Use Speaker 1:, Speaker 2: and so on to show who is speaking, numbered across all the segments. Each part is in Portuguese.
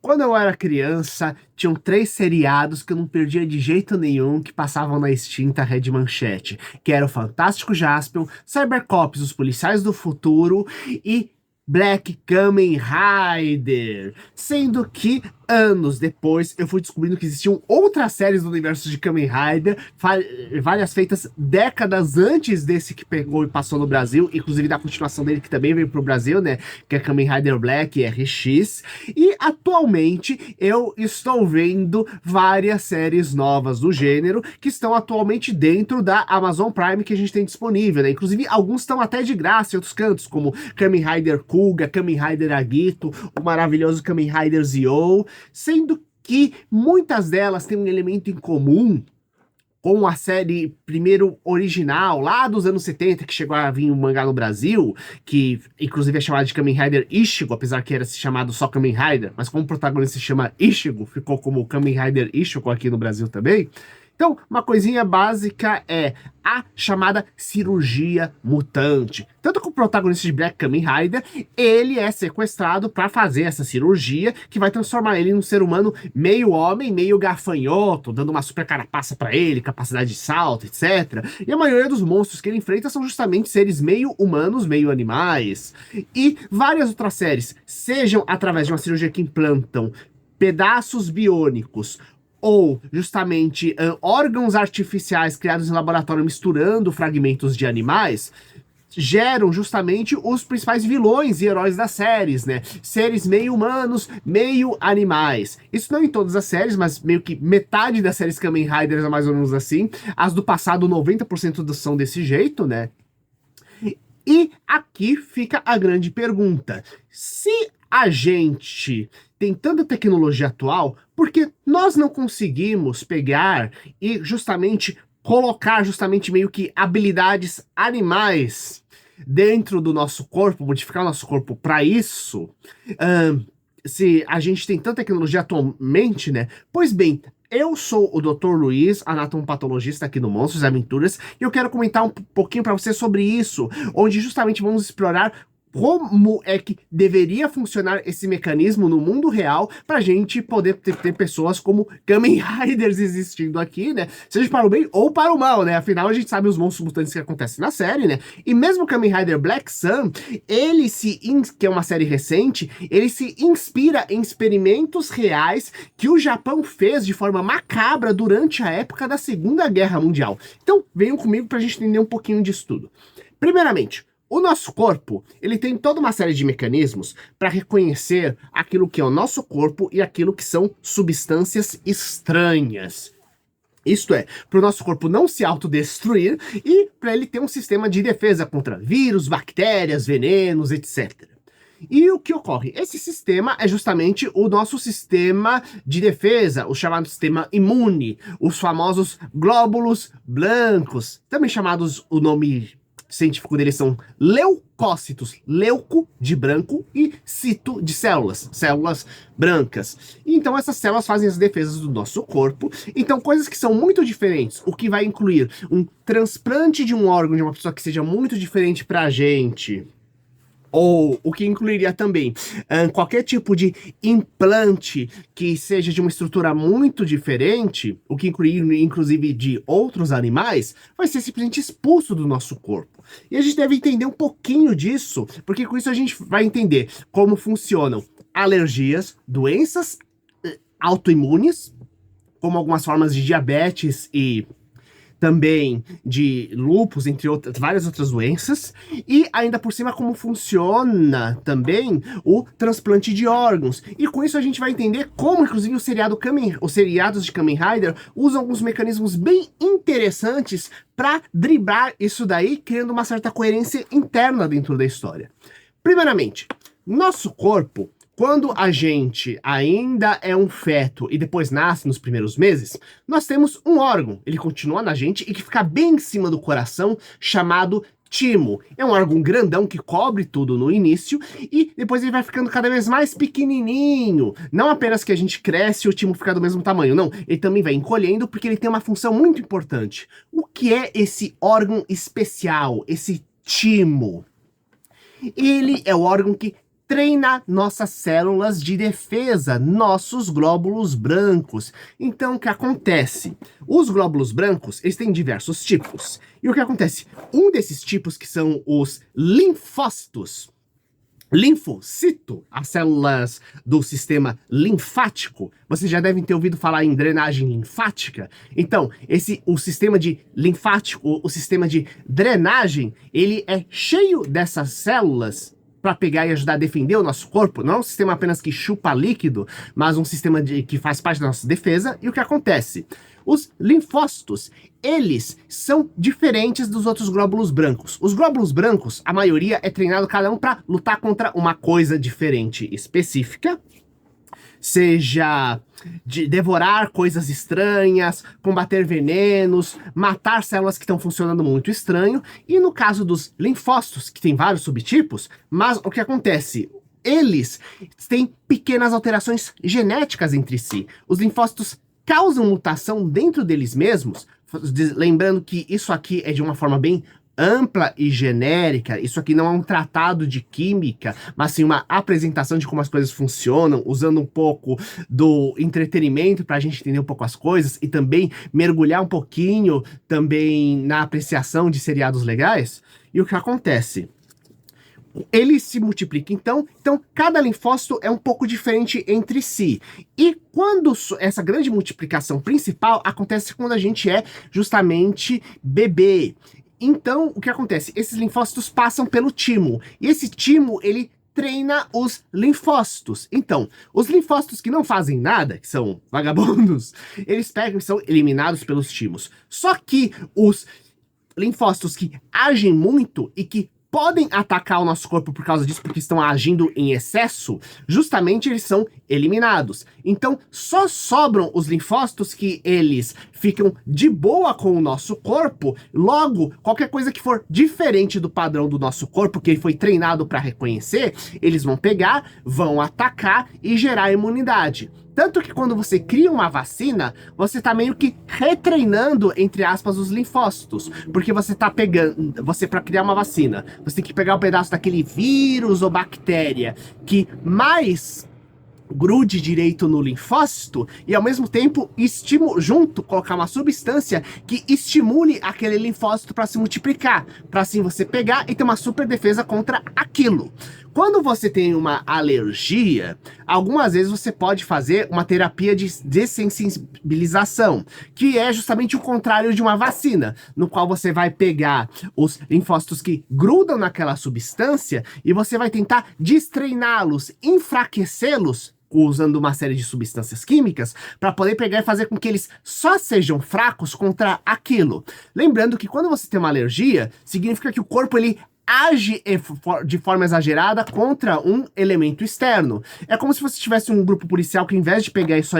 Speaker 1: Quando eu era criança, tinham 3 seriados que eu não perdia de jeito nenhum, que passavam na extinta Rede Manchete, que era o Fantástico Jaspion, Cybercops, os Policiais do Futuro e Black Kamen Rider. Sendo que, anos depois, eu fui descobrindo que existiam outras séries do universo de Kamen Rider, várias feitas décadas antes desse que pegou e passou no Brasil, inclusive da continuação dele que também veio pro Brasil, né, que é Kamen Rider Black RX. E atualmente eu estou vendo várias séries novas do gênero que estão atualmente dentro da Amazon Prime que a gente tem disponível, né? Inclusive alguns estão até de graça em outros cantos, como Kamen Rider Kuga, Kamen Rider Agito, o maravilhoso Kamen Rider Zio, sendo que muitas delas têm um elemento em comum com a série primeiro original, lá dos anos 70, que chegou a vir um mangá no Brasil, que inclusive é chamado de Kamen Rider Ichigo, apesar que era chamado só Kamen Rider, mas como o protagonista se chama Ichigo, ficou como Kamen Rider Ichigo aqui no Brasil também. Então, uma coisinha básica é a chamada cirurgia mutante. Tanto que o protagonista de Black Kamen Rider, ele é sequestrado para fazer essa cirurgia que vai transformar ele num ser humano meio homem, meio gafanhoto, dando uma super carapaça para ele, capacidade de salto, etc. E a maioria dos monstros que ele enfrenta são justamente seres meio humanos, meio animais. E várias outras séries, sejam através de uma cirurgia que implantam pedaços biônicos, ou justamente órgãos artificiais criados em laboratório misturando fragmentos de animais, geram justamente os principais vilões e heróis das séries, né? Seres meio humanos, meio animais. Isso não em todas as séries, mas meio que metade das séries Kamen Riders é mais ou menos assim. As do passado, 90% são desse jeito, né? E aqui fica a grande pergunta. Se a gente tem tanta tecnologia atual, por que nós não conseguimos pegar e justamente colocar justamente meio que habilidades animais dentro do nosso corpo, modificar o nosso corpo para isso? Se a gente tem tanta tecnologia atualmente, né? Pois bem, eu sou o Dr. Luiz, anatomopatologista aqui no Monstros e Aventuras, e eu quero comentar um pouquinho para você sobre isso, onde justamente vamos explorar como é que deveria funcionar esse mecanismo no mundo real pra gente poder ter pessoas como Kamen Riders existindo aqui, né? Seja para o bem ou para o mal, né? Afinal, a gente sabe os monstros mutantes que acontecem na série, né? E mesmo Kamen Rider Black Sun, que é uma série recente, ele se inspira em experimentos reais que o Japão fez de forma macabra durante a época da Segunda Guerra Mundial. Então, venham comigo pra gente entender um pouquinho disso tudo. Primeiramente, o nosso corpo, ele tem toda uma série de mecanismos para reconhecer aquilo que é o nosso corpo e aquilo que são substâncias estranhas. Isto é, para o nosso corpo não se autodestruir e para ele ter um sistema de defesa contra vírus, bactérias, venenos, etc. E o que ocorre? Esse sistema é justamente o nosso sistema de defesa, o chamado sistema imune, os famosos glóbulos brancos, também chamados, o nome científico deles são leucócitos, leuco de branco e cito de células, células brancas. Então essas células fazem as defesas do nosso corpo. Então coisas que são muito diferentes, o que vai incluir um transplante de um órgão de uma pessoa que seja muito diferente pra gente, ou o que incluiria também qualquer tipo de implante que seja de uma estrutura muito diferente, o que incluiria inclusive de outros animais, vai ser simplesmente expulso do nosso corpo. E a gente deve entender um pouquinho disso, porque com isso a gente vai entender como funcionam alergias, doenças autoimunes, como algumas formas de diabetes e também de lúpus, entre outras, várias outras doenças, e ainda por cima como funciona também o transplante de órgãos. E com isso a gente vai entender como, inclusive, os seriados de Kamen Rider usam alguns mecanismos bem interessantes para driblar isso daí, criando uma certa coerência interna dentro da história. Primeiramente, nosso corpo, quando a gente ainda é um feto e depois nasce nos primeiros meses, nós temos um órgão, ele continua na gente e que fica bem em cima do coração, chamado timo. É um órgão grandão que cobre tudo no início e depois ele vai ficando cada vez mais pequenininho. Não apenas que a gente cresce e o timo fica do mesmo tamanho, não. Ele também vai encolhendo porque ele tem uma função muito importante. O que é esse órgão especial, esse timo? Ele é o órgão que treina nossas células de defesa, nossos glóbulos brancos. Então, o que acontece? Os glóbulos brancos, eles têm diversos tipos. E o que acontece? Um desses tipos, que são os linfócitos, linfocito, as células do sistema linfático. Vocês já devem ter ouvido falar em drenagem linfática. Então, o sistema de linfático, o sistema de drenagem, ele é cheio dessas células para pegar e ajudar a defender o nosso corpo. Não é um sistema apenas que chupa líquido, mas um sistema que faz parte da nossa defesa. E o que acontece? Os linfócitos, eles são diferentes dos outros glóbulos brancos. Os glóbulos brancos, a maioria é treinado cada um para lutar contra uma coisa diferente específica, seja de devorar coisas estranhas, combater venenos, matar células que estão funcionando muito estranho. E no caso dos linfócitos, que tem vários subtipos, mas o que acontece? Eles têm pequenas alterações genéticas entre si. Os linfócitos causam mutação dentro deles mesmos, lembrando que isso aqui é de uma forma bem ampla e genérica. Isso aqui não é um tratado de química, mas sim uma apresentação de como as coisas funcionam, usando um pouco do entretenimento para a gente entender um pouco as coisas e também mergulhar um pouquinho também na apreciação de seriados legais. E o que acontece? Ele se multiplica, então cada linfócito é um pouco diferente entre si. E quando essa grande multiplicação principal acontece quando a gente é justamente bebê. Então, o que acontece? Esses linfócitos passam pelo timo, e esse timo, ele treina os linfócitos. Então, os linfócitos que não fazem nada, que são vagabundos, eles pegam e são eliminados pelos timos. Só que os linfócitos que agem muito e que podem atacar o nosso corpo por causa disso, porque estão agindo em excesso, justamente eles são eliminados. Então, só sobram os linfócitos que eles ficam de boa com o nosso corpo. Logo, qualquer coisa que for diferente do padrão do nosso corpo, que ele foi treinado para reconhecer, eles vão pegar, vão atacar e gerar imunidade. Tanto que quando você cria uma vacina, você tá meio que retreinando, entre aspas, os linfócitos. Porque você tá pegando, para criar uma vacina, você tem que pegar um pedaço daquele vírus ou bactéria que mais grude direito no linfócito e ao mesmo tempo colocar uma substância que estimule aquele linfócito para se multiplicar, para assim você pegar e ter uma super defesa contra aquilo. Quando você tem uma alergia, algumas vezes você pode fazer uma terapia de dessensibilização, que é justamente o contrário de uma vacina, no qual você vai pegar os linfócitos que grudam naquela substância e você vai tentar destreiná-los, enfraquecê-los, usando uma série de substâncias químicas, para poder pegar e fazer com que eles só sejam fracos contra aquilo. Lembrando que quando você tem uma alergia, significa que o corpo ele age de forma exagerada contra um elemento externo. É como se você tivesse um grupo policial que, ao invés de pegar e só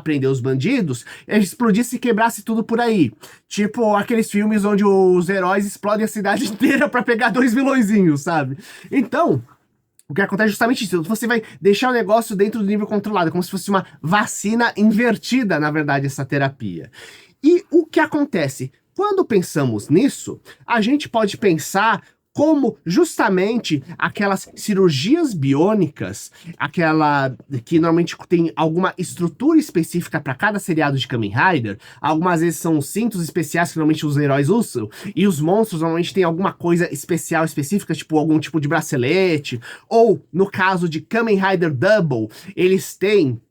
Speaker 1: prender os bandidos, explodisse e quebrasse tudo por aí. Tipo aqueles filmes onde os heróis explodem a cidade inteira para pegar 2 vilõezinhos, sabe? Então, o que acontece é justamente isso. Você vai deixar o negócio dentro do nível controlado, como se fosse uma vacina invertida, na verdade, essa terapia. E o que acontece? Quando pensamos nisso, a gente pode pensar como justamente aquelas cirurgias biônicas, aquela que normalmente tem alguma estrutura específica para cada seriado de Kamen Rider, algumas vezes são cintos especiais que normalmente os heróis usam, e os monstros normalmente têm alguma coisa especial, específica, tipo algum tipo de bracelete, ou no caso de Kamen Rider Double, eles têm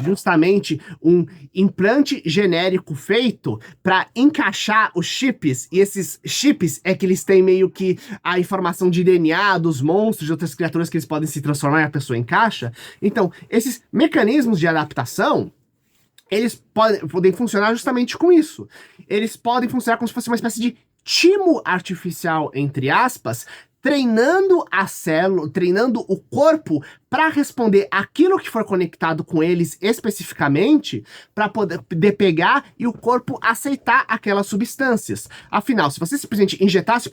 Speaker 1: justamente um implante genérico feito para encaixar os chips, e esses chips é que eles têm meio que a informação de DNA dos monstros, de outras criaturas que eles podem se transformar e a pessoa encaixa. Então, esses mecanismos de adaptação, eles podem funcionar justamente com isso. Eles podem funcionar como se fosse uma espécie de timo artificial, entre aspas, treinando a célula, treinando o corpo para responder aquilo que for conectado com eles especificamente, para poder pegar e o corpo aceitar aquelas substâncias. Afinal, se você simplesmente injetasse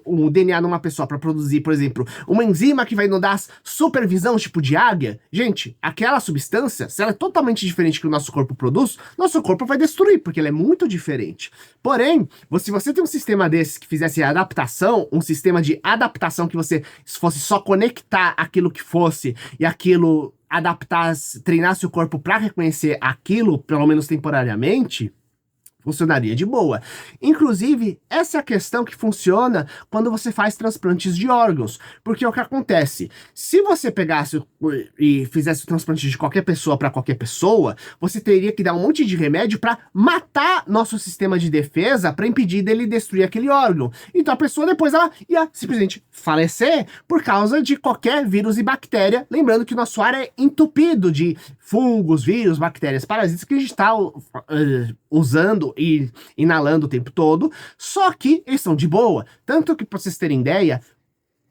Speaker 1: o DNA numa pessoa para produzir, por exemplo, uma enzima que vai nos dar supervisão tipo de águia, gente, aquela substância, se ela é totalmente diferente do que o nosso corpo produz, nosso corpo vai destruir, porque ela é muito diferente. Porém, se você tem um sistema desses que fizesse adaptação, um sistema de adaptação que você fosse só conectar aquilo que fosse e aquilo adaptasse, treinasse o corpo para reconhecer aquilo, pelo menos temporariamente, funcionaria de boa. Inclusive, essa é a questão que funciona quando você faz transplantes de órgãos. Porque o que acontece? Se você pegasse e fizesse o transplante de qualquer pessoa para qualquer pessoa, você teria que dar um monte de remédio para matar nosso sistema de defesa para impedir dele destruir aquele órgão. Então a pessoa depois ela ia simplesmente falecer por causa de qualquer vírus e bactéria. Lembrando que o nosso ar é entupido de fungos, vírus, bactérias, parasitas que a gente está usando e inalando o tempo todo, só que eles são de boa. Tanto que, para vocês terem ideia,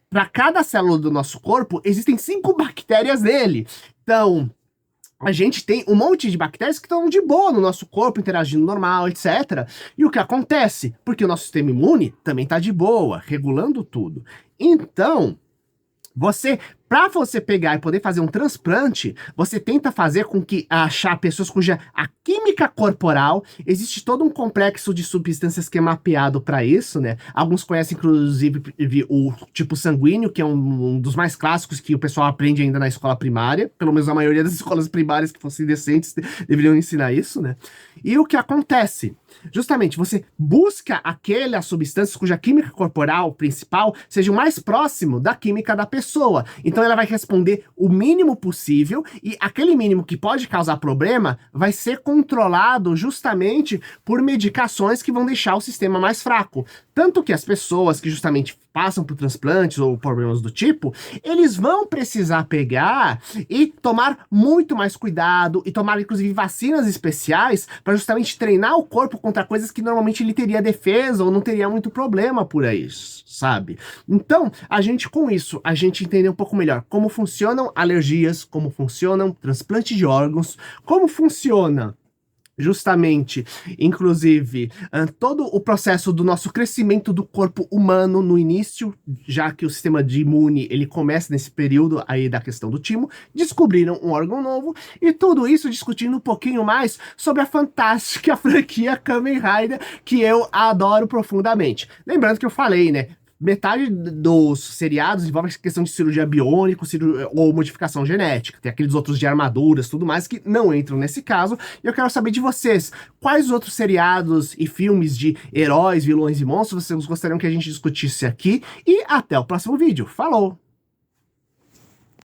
Speaker 1: para cada célula do nosso corpo, existem 5 bactérias nele. Então, a gente tem um monte de bactérias que estão de boa no nosso corpo, interagindo normal, etc. E o que acontece? Porque o nosso sistema imune também está de boa, regulando tudo. Então, para você pegar e poder fazer um transplante, você tenta fazer com que achar pessoas cuja a química corporal, existe todo um complexo de substâncias que é mapeado para isso, né? Alguns conhecem, inclusive, o tipo sanguíneo, que é um dos mais clássicos que o pessoal aprende ainda na escola primária, pelo menos a maioria das escolas primárias que fossem decentes deveriam ensinar isso, né? E o que acontece? Justamente, você busca aquelas substâncias cuja química corporal principal seja o mais próximo da química da pessoa. Então ela vai responder o mínimo possível e aquele mínimo que pode causar problema vai ser controlado justamente por medicações que vão deixar o sistema mais fraco. Tanto que as pessoas que justamente passam por transplantes ou problemas do tipo, eles vão precisar pegar e tomar muito mais cuidado e tomar inclusive vacinas especiais para justamente treinar o corpo contra coisas que normalmente ele teria defesa ou não teria muito problema por aí, sabe? Então, com isso, a gente entende um pouco melhor como funcionam alergias, como funcionam transplante de órgãos, como funciona justamente, inclusive, todo o processo do nosso crescimento do corpo humano no início, já que o sistema de imune, ele começa nesse período aí da questão do timo, descobriram um órgão novo, e tudo isso discutindo um pouquinho mais sobre a fantástica franquia Kamen Rider, que eu adoro profundamente. Lembrando que eu falei, né, metade dos seriados envolve a questão de cirurgia biônica ou modificação genética. Tem aqueles outros de armaduras, tudo mais, que não entram nesse caso. E eu quero saber de vocês, quais outros seriados e filmes de heróis, vilões e monstros vocês gostariam que a gente discutisse aqui? E até o próximo vídeo. Falou!